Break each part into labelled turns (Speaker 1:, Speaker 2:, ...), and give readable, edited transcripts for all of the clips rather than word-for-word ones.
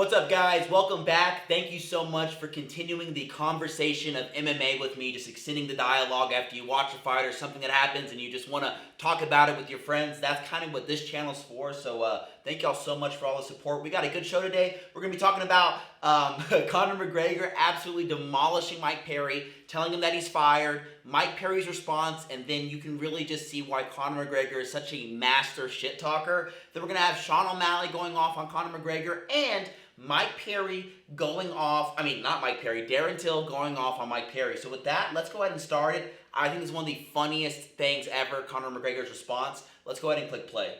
Speaker 1: What's up, guys? Welcome back. Thank you so much for continuing the conversation of MMA with me, just extending the dialogue after you watch a fight or something that happens and you just want to talk about it with your friends. That's kind of what this channel's for, so thank y'all so much for all the support. We got a good show today. We're going to be talking about Conor McGregor absolutely demolishing Mike Perry, telling him that he's fired, Mike Perry's response, and then you can really just see why Conor McGregor is such a master shit talker. Then we're going to have Suga O'Malley going off on Conor McGregor and Mike Perry going off, not Mike Perry, Darren Till going off on Mike Perry. So with that, let's go ahead and start it. I think it's one of the funniest things ever, Conor McGregor's response. Let's go ahead and click play.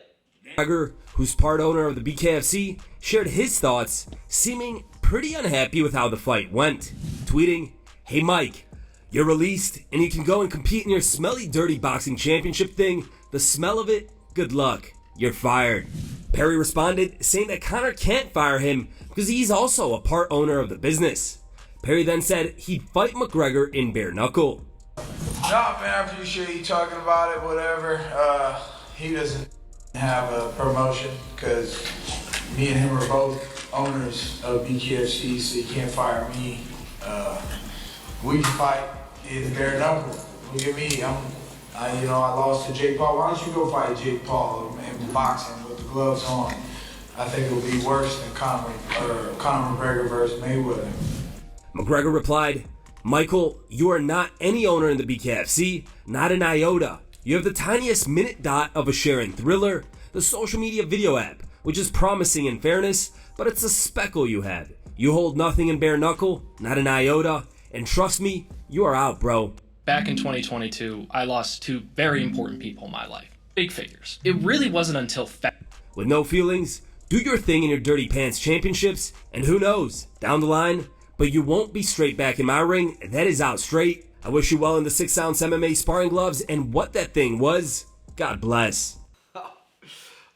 Speaker 2: McGregor, who's part owner of the BKFC, shared his thoughts, seeming pretty unhappy with how the fight went, tweeting, "Hey Mike, you're released and you can go and compete in your smelly dirty boxing championship thing. The smell of it, good luck. You're fired." Perry responded, saying that Conor can't fire him because he's also a part owner of the business. Perry then said he'd fight McGregor in bare knuckle.
Speaker 3: No, man, I appreciate you talking about it, whatever. He doesn't have a promotion because me and him are both owners of BKFC, so he can't fire me. We fight in bare knuckle. Look at me, I lost to Jake Paul. Why don't you go fight Jake Paul in boxing with the gloves on? I think it'll be worse than Conor McGregor versus Mayweather.
Speaker 2: McGregor replied, "Michael, you are not any owner in the BKFC, not an iota. You have the tiniest minute dot of a share in Thriller, the social media video app, which is promising in fairness, but it's a speckle you have. You hold nothing in bare knuckle, not an iota, and trust me, you are out, bro."
Speaker 4: Back in 2022, I lost two very important people in my life. Big figures. It really wasn't until
Speaker 2: With no feelings, do your thing in your Dirty Pants Championships, and who knows, down the line, but you won't be straight back in my ring, that is out straight. I wish you well in the 6-ounce MMA sparring gloves, and what that thing was, God bless.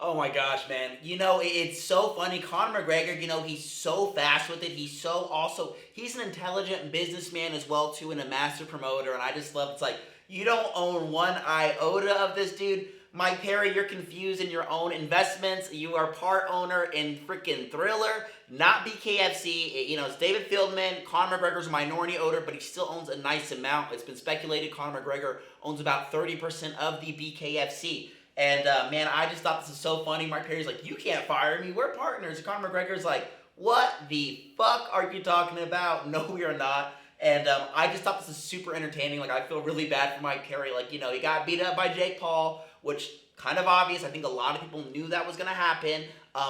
Speaker 1: Oh my gosh, man. It's so funny. Conor McGregor, he's so fast with it. He's an intelligent businessman as well, too, and a master promoter. And I just love, it's like, you don't own one iota of this dude. Mike Perry, you're confused in your own investments. You are part owner in freaking Thriller, not BKFC. It's David Fieldman. Conor McGregor's a minority owner, but he still owns a nice amount. It's been speculated Conor McGregor owns about 30% of the BKFC. And, man, I just thought this is so funny. Mike Perry's like, "You can't fire me. We're partners." And Conor McGregor's like, "What the fuck are you talking about? No, we are not." And I just thought this is super entertaining. Like, I feel really bad for Mike Perry. Like, he got beat up by Jake Paul, which kind of obvious. I think a lot of people knew that was going to happen,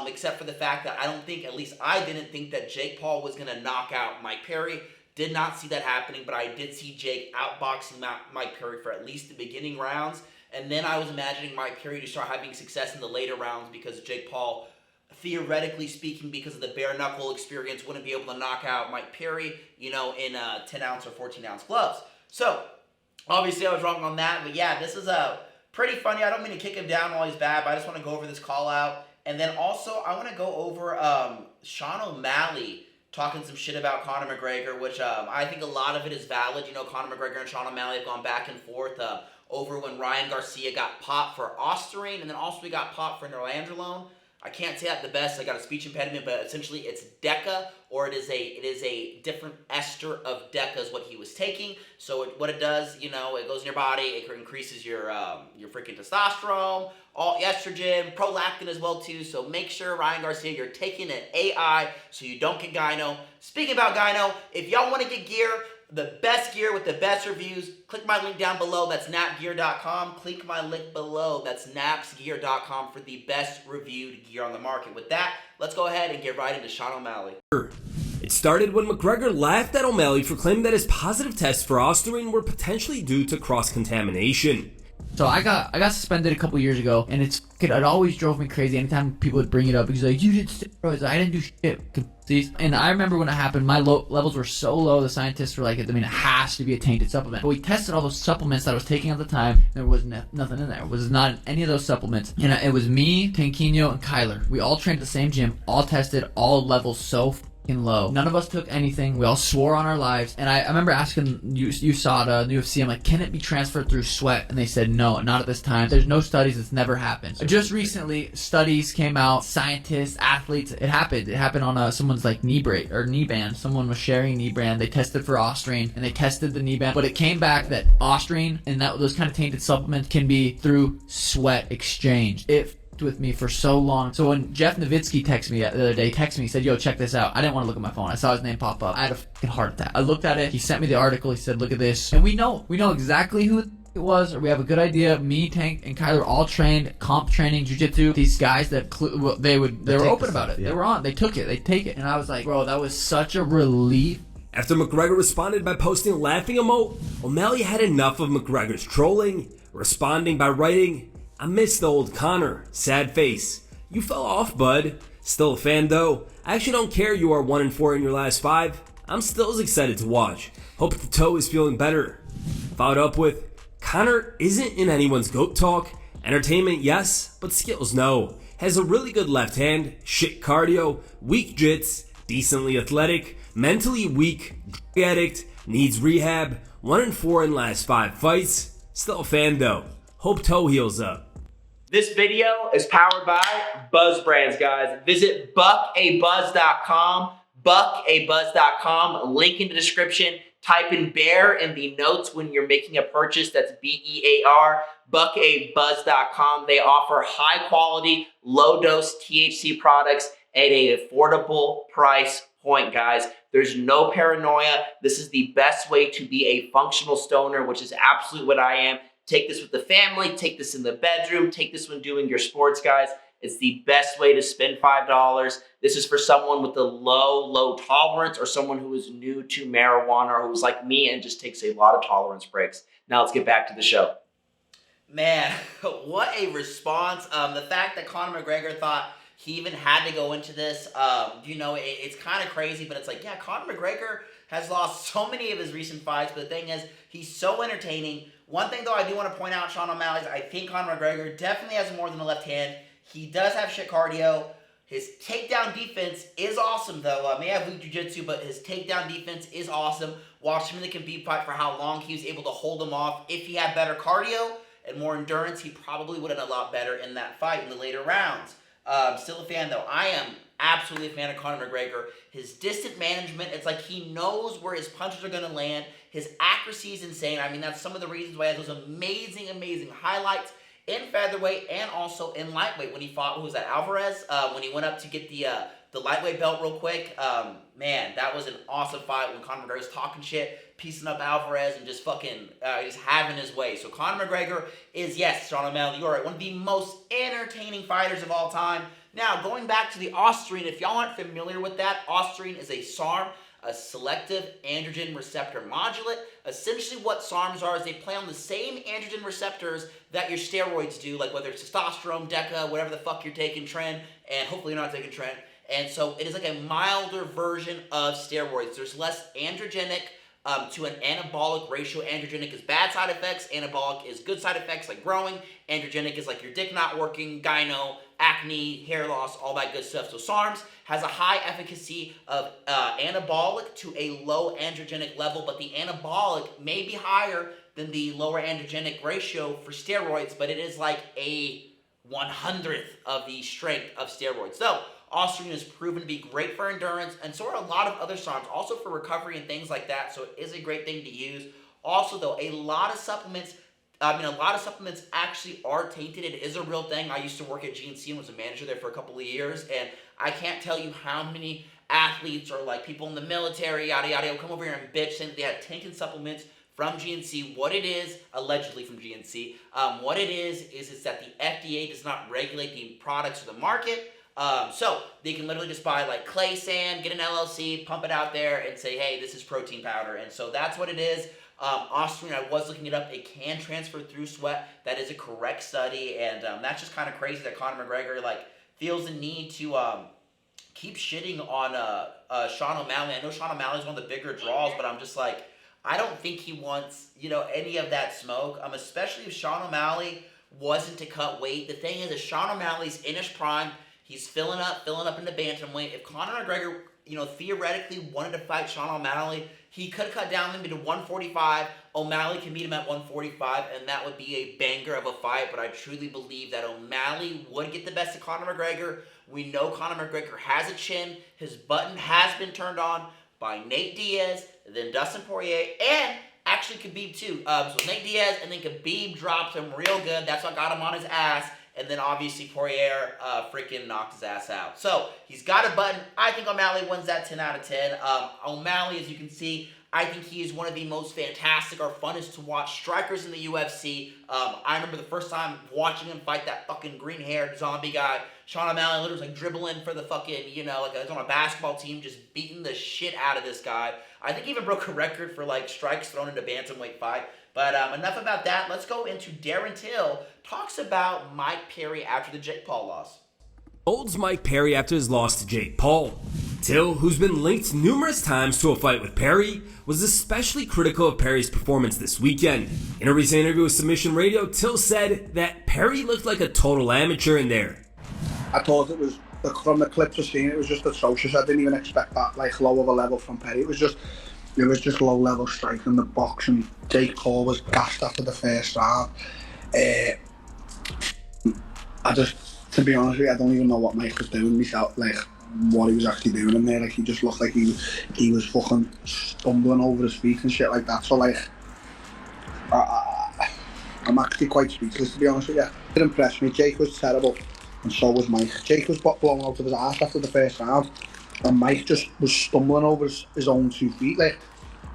Speaker 1: except for the fact that at least I didn't think that Jake Paul was going to knock out Mike Perry. Did not see that happening, but I did see Jake outboxing Mike Perry for at least the beginning rounds. And then I was imagining Mike Perry to start having success in the later rounds because Jake Paul, theoretically speaking, because of the bare knuckle experience, wouldn't be able to knock out Mike Perry, in 10-ounce or 14-ounce gloves. So, obviously I was wrong on that, but yeah, this is pretty funny. I don't mean to kick him down while he's bad, but I just want to go over this call out. And then also, I want to go over Suga O'Malley talking some shit about Conor McGregor, which I think a lot of it is valid. Conor McGregor and Suga O'Malley have gone back and forth over when Ryan Garcia got popped for Osterine, and then also he got popped for Nandrolone. I can't say that the best. I got a speech impediment, but essentially it's Deca, or it is a different ester of Deca is what he was taking. So what it does, it goes in your body, it increases your freaking testosterone, all estrogen, prolactin as well too. So make sure, Ryan Garcia, you're taking an AI so you don't get gyno. Speaking about gyno, if y'all want to get gear, the best gear with the best reviews, click my link down below. That's napgear.com. Click my link below. That's napsgear.com for the best reviewed gear on the market. With that, let's go ahead and get right into Suga O'Malley.
Speaker 2: It started when McGregor laughed at O'Malley for claiming that his positive tests for Osterine were potentially due to cross-contamination.
Speaker 5: So I got suspended a couple years ago, and it always drove me crazy anytime people would bring it up because like, "You did steroids." I didn't do shit. And I remember when it happened, my levels were so low, the scientists were like, it has to be a tainted supplement. But we tested all those supplements that I was taking at the time, and there was nothing in there. It was not any of those supplements. And it was me, Tanquino, and Kyler. We all trained at the same gym, all tested, all levels so low. None of us took anything. We all swore on our lives. And I remember asking USADA, the UFC, I'm like, can it be transferred through sweat? And they said, no, not at this time. There's no studies. It's never happened. Just recently, studies came out, scientists, athletes, it happened. It happened on someone's like knee band. Someone was sharing knee band. They tested for Ostrine, and they tested the knee band. But it came back that Ostrine and those kind of tainted supplements can be through sweat exchange. It with me for so long. So when Jeff Nowitzki texted me the other day, he said, yo, check this out. I didn't want to look at my phone. I saw his name pop up. I had a fucking heart attack. I looked at it. He sent me the article. He said, look at this. And we know exactly who it was, or we have a good idea. Me, Tank, and Kyler all trained, comp training, jiu-jitsu. These guys that they were open about it. Yeah. They were on. They took it. They take it. And I was like, bro, that was such a relief.
Speaker 2: After McGregor responded by posting a laughing emote, O'Malley had enough of McGregor's trolling, responding by writing, I miss the old Conor. Sad face. You fell off, bud. Still a fan, though. I actually don't care you are 1-4 in your last 5. I'm still as excited to watch. Hope the toe is feeling better. Followed up with, Conor isn't in anyone's GOAT talk. Entertainment, yes, but skills, no. Has a really good left hand, shit cardio, weak jits, decently athletic, mentally weak, drug addict, needs rehab, 1-4 in last 5 fights. Still a fan, though. Hope toe heals up.
Speaker 1: This video is powered by Buzz Brands, guys. Visit buckabuzz.com, buckabuzz.com, link in the description. Type in bear in the notes when you're making a purchase. That's BEAR, buckabuzz.com. They offer high quality, low dose THC products at an affordable price point, guys. There's no paranoia. This is the best way to be a functional stoner, which is absolutely what I am. Take this with the family, take this in the bedroom, take this when doing your sports, guys. It's the best way to spend $5. This is for someone with a low tolerance, or someone who is new to marijuana, or who's like me and just takes a lot of tolerance breaks. Now let's get back to the show. Man, what a response. The fact that Conor McGregor thought he even had to go into this, it's kind of crazy, but it's like, yeah, Conor McGregor has lost so many of his recent fights, but the thing is, he's so entertaining. One thing, though, I do want to point out, Sean O'Malley, is I think Conor McGregor definitely has more than a left hand. He does have shit cardio. His takedown defense is awesome, though. May have weak jiu-jitsu, but his takedown defense is awesome. Watched him in the Khabib fight for how long he was able to hold him off. If he had better cardio and more endurance, he probably would have done a lot better in that fight in the later rounds. Still a fan, though. I am absolutely a fan of Conor McGregor. His distant management, it's like he knows where his punches are going to land. His accuracy is insane. I mean, that's some of the reasons why he has those amazing highlights in featherweight and also in lightweight when he fought, who was that, Alvarez? When he went up to get the lightweight belt real quick. Man, that was an awesome fight when Conor McGregor was talking shit, piecing up Alvarez, and just fucking just having his way. So Conor McGregor is, yes, Sean O'Malley, you are right, one of the most entertaining fighters of all time. Now, going back to the Ostrine, if y'all aren't familiar with that, Ostrine is a SARM, a selective androgen receptor modulate. Essentially what SARMs are is they play on the same androgen receptors that your steroids do, like whether it's testosterone, DECA, whatever the fuck you're taking, Tren, and hopefully you're not taking Tren. And so it is like a milder version of steroids. There's less androgenic to an anabolic ratio. Androgenic is bad side effects. Anabolic is good side effects like growing. Androgenic is like your dick not working, gyno, acne, hair loss, all that good stuff. So SARMs has a high efficacy of anabolic to a low androgenic level, but the anabolic may be higher than the lower androgenic ratio for steroids, but it is like a 100th of the strength of steroids. So Ostrine is proven to be great for endurance, and so are a lot of other SARMs, also for recovery and things like that, so it is a great thing to use. Also, though, a lot of supplements actually are tainted. It is a real thing. I used to work at GNC and was a manager there for a couple of years, and I can't tell you how many athletes or like people in the military, yada yada, will come over here and bitch saying that they have tainted supplements from GNC. What it is, allegedly from GNC, what it is that the FDA does not regulate the products or the market. So they can literally just buy like clay sand, get an LLC, pump it out there, and say, hey, this is protein powder. And so that's what it is. Ostrine, I was looking it up. It can transfer through sweat. That is a correct study, and that's just kind of crazy that Conor McGregor feels the need to keep shitting on Sean O'Malley. I know Sean O'Malley is one of the bigger draws, but I'm just like, I don't think he wants any of that smoke. Especially if Sean O'Malley wasn't to cut weight. The thing is Sean O'Malley's in his prime. He's filling up in the bantamweight. If Conor McGregor theoretically wanted to fight Sean O'Malley, he could have cut down maybe to 145. O'Malley can meet him at 145, and that would be a banger of a fight. But I truly believe that O'Malley would get the best of Conor McGregor. We know Conor McGregor has a chin. His button has been turned on by Nate Diaz, then Dustin Poirier, and actually Khabib too. So Nate Diaz, and then Khabib dropped him real good. That's what got him on his ass. And then obviously Poirier freaking knocked his ass out. So he's got a button. I think O'Malley wins that 10 out of 10. O'Malley, as you can see, I think he is one of the most fantastic or funnest to watch strikers in the UFC. I remember the first time watching him fight that fucking green-haired zombie guy. Sean O'Malley literally was like dribbling for the fucking, like he was on a basketball team, just beating the shit out of this guy. I think he even broke a record for like strikes thrown into bantamweight fight. But enough about that. Let's go into Darren Till talks about Mike Perry after the Jake Paul loss.
Speaker 2: Holds Mike Perry after his loss to Jake Paul. Till, who's been linked numerous times to a fight with Perry, was especially critical of Perry's performance this weekend. In a recent interview with Submission Radio, Till said that Perry looked like a total amateur in there.
Speaker 6: I thought it was, from the clips I've seen, it was just atrocious. I didn't even expect that low of a level from Perry. It was just low level striking in the box, and Jake Paul was gassed after the first round. To be honest with you, I don't even know what Mike was doing myself, what he was actually doing in there. He just looked like he was fucking stumbling over his feet and shit like that. So I'm actually quite speechless, to be honest with you. It didn't impress me. Jake was terrible, and so was Mike. Jake was blown out of his ass after the first round, and Mike just was stumbling over his own 2 feet.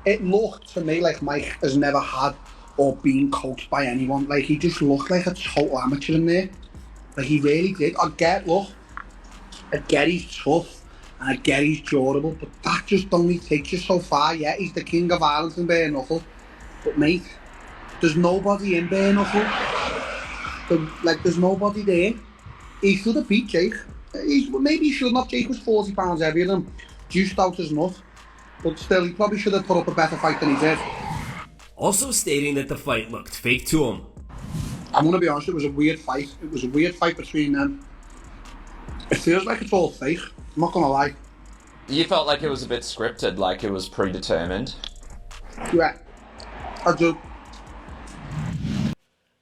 Speaker 6: It looked to me like Mike has never had or been coached by anyone. He just looked like a total amateur in there. He really did. I get he's tough, and I get he's durable, but that just only takes you so far. Yeah, he's the king of Ireland in bare knuckle, but mate, there's nobody in bare knuckle. There's nobody there. He should have beat Jake. Maybe he shouldn't have. Jake was 40 pounds heavier than him, juiced out as nut, but still, he probably should have put up a better fight than he did.
Speaker 2: Also stating that the fight looked fake to him.
Speaker 6: I'm going to be honest, it was a weird fight. It was a weird fight between them. It feels like it's all fake, I'm not going to lie.
Speaker 7: You felt like it was a bit scripted, like it was predetermined?
Speaker 6: Yeah, I do.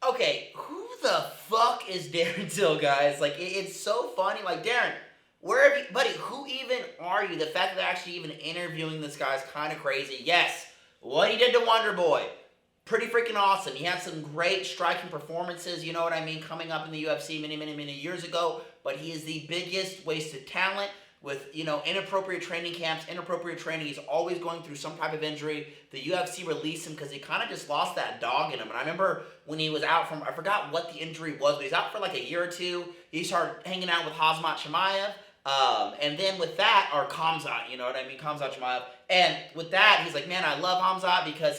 Speaker 1: Okay, who the fuck is Darren Till, guys? It's so funny. Darren, where have you, buddy, who even are you? The fact that they're actually even interviewing this guy is kind of crazy. Yes, what he did to Wonder Boy, pretty freaking awesome. He had some great striking performances, you know what I mean, coming up in the UFC many years ago. But he is the biggest wasted talent with, inappropriate training camps, inappropriate training. He's always going through some type of injury. The UFC released him because he kind of just lost that dog in him. And I remember when he was out I forgot what the injury was, but he's out for like a year or two. He started hanging out with Khamzat Chimaev. And then with that, or Khamzat, you know what I mean, Khamzat Chimaev. And with that, he's like, man, I love Khamzat because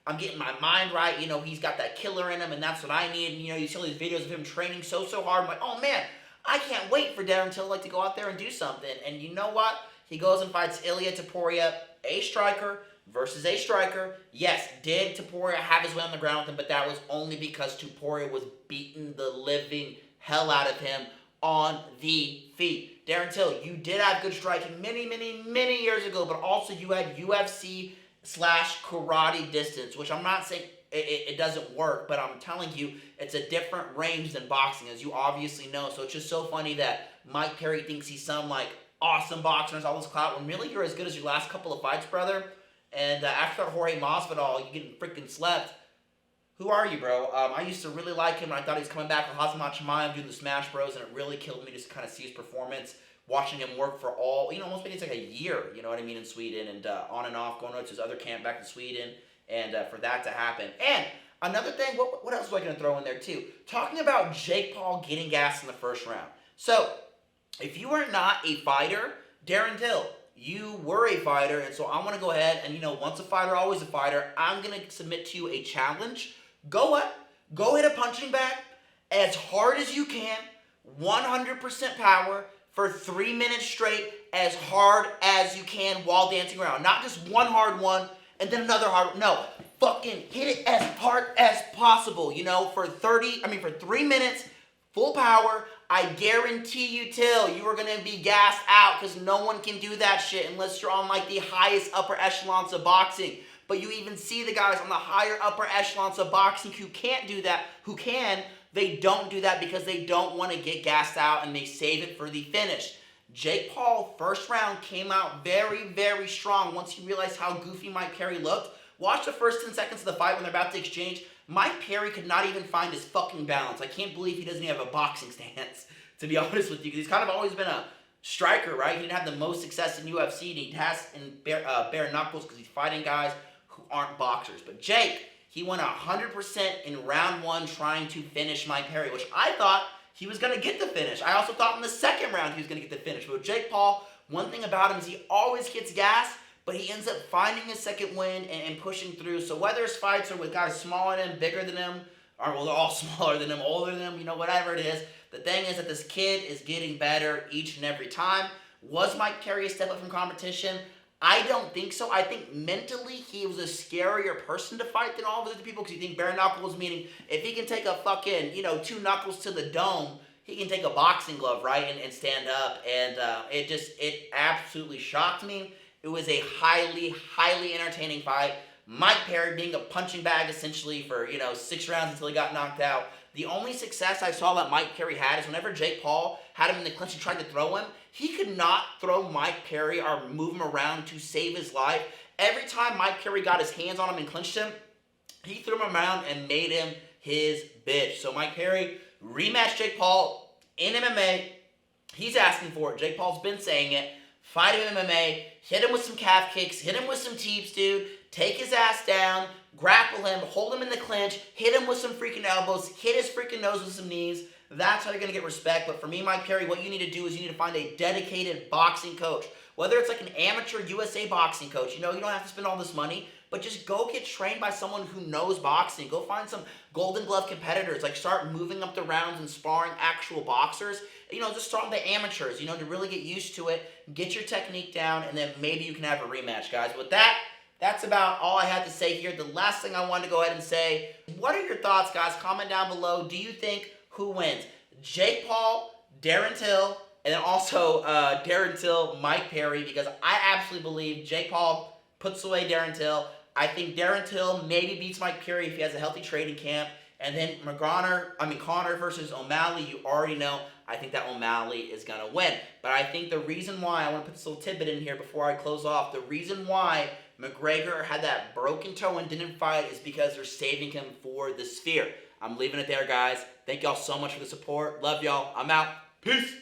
Speaker 1: I'm getting my mind right, he's got that killer in him, and that's what I need. And, you see all these videos of him training so hard. I'm like, oh man, I can't wait for Darren Till to go out there and do something. And you know what? He goes and fights Ilia Topuria, a striker versus a striker. Yes, did Topuria have his way on the ground with him, but that was only because Topuria was beating the living hell out of him on the feet. Darren Till, you did have good striking many years ago, but also you had UFC/karate distance, which I'm not saying it doesn't work, but I'm telling you, it's a different range than boxing, as you obviously know. So it's just so funny that Mike Perry thinks he's some awesome boxer and has all this clout, when really you're as good as your last couple of fights, brother. And after that Jorge Masvidal, you getting freaking slept. Who are you, bro? I used to really like him, and I thought he was coming back with Khamzat Chimaev doing the Smash Bros, and it really killed me just to kind of see his performance, watching him work for almost maybe it's like a year, you know what I mean, in Sweden, and on and off, going to his other camp back in Sweden, and for that to happen. And another thing, what else was I going to throw in there too? Talking about Jake Paul getting gassed in the first round. So, if you are not a fighter, Darren Till, you were a fighter, and so I want to go ahead and, once a fighter, always a fighter. I'm going to submit to you a challenge. Go hit a punching bag as hard as you can, 100% power, for 3 minutes straight, as hard as you can while dancing around. Not just one hard one and then another hard one. No, fucking hit it as hard as possible, for 3 minutes, full power. I guarantee you, Till, you are going to be gassed out because no one can do that shit unless you're on like the highest upper echelons of boxing. But you even see the guys on the higher upper echelons of boxing who can't do that, they don't do that because they don't want to get gassed out and they save it for the finish. Jake Paul, first round, came out very, very strong once he realized how goofy Mike Perry looked. Watch the first 10 seconds of the fight when they're about to exchange. Mike Perry could not even find his fucking balance. I can't believe he doesn't even have a boxing stance, to be honest with you, because he's kind of always been a striker, right? He didn't have the most success in UFC, and he has in bare knuckles because he's fighting guys who aren't boxers. But Jake, he went 100% in round 1 trying to finish Mike Perry, which I thought he was going to get the finish. I also thought in the second round he was going to get the finish. But with Jake Paul, one thing about him is he always gets gas, but he ends up finding a second win and pushing through. So whether his fights are with guys smaller than him, bigger than him, or well, they're all smaller than him, older than him, you know, whatever it is, the thing is that this kid is getting better each and every time. Was Mike Perry a step up from competition? I don't think so. I think mentally he was a scarier person to fight than all of the other people because you think bare knuckles, meaning if he can take a fucking, 2 knuckles to the dome, he can take a boxing glove, right, and stand up. And it absolutely shocked me. It was a highly, highly entertaining fight. Mike Perry being a punching bag essentially for, 6 rounds until he got knocked out. The only success I saw that Mike Perry had is whenever Jake Paul had him in the clinch and tried to throw him, he could not throw Mike Perry or move him around to save his life. Every time Mike Perry got his hands on him and clinched him, he threw him around and made him his bitch. So Mike Perry rematched Jake Paul in MMA. He's asking for it. Jake Paul's been saying it. Fight him in MMA. Hit him with some calf kicks. Hit him with some teeps, dude. Take his ass down. Grapple him. Hold him in the clinch. Hit him with some freaking elbows. Hit his freaking nose with some knees. That's how you're going to get respect. But for me, Mike Perry, what you need to do is you need to find a dedicated boxing coach. Whether it's like an amateur USA boxing coach. You don't have to spend all this money. But just go get trained by someone who knows boxing. Go find some Golden Glove competitors. Like start moving up the rounds and sparring actual boxers. Just start with the amateurs, to really get used to it. Get your technique down, and then maybe you can have a rematch, guys. With that, that's about all I had to say here. The last thing I wanted to go ahead and say, what are your thoughts, guys? Comment down below. Do you think who wins? Jake Paul, Darren Till, and then also Darren Till, Mike Perry, because I absolutely believe Jake Paul puts away Darren Till. I think Darren Till maybe beats Mike Perry if he has a healthy training camp. And then Conor versus O'Malley, you already know. I think that O'Malley is going to win. But I think the reason why, I want to put this little tidbit in here before I close off. The reason why McGregor had that broken toe and didn't fight is because they're saving him for the Sphere. I'm leaving it there, guys. Thank y'all so much for the support. Love y'all. I'm out. Peace.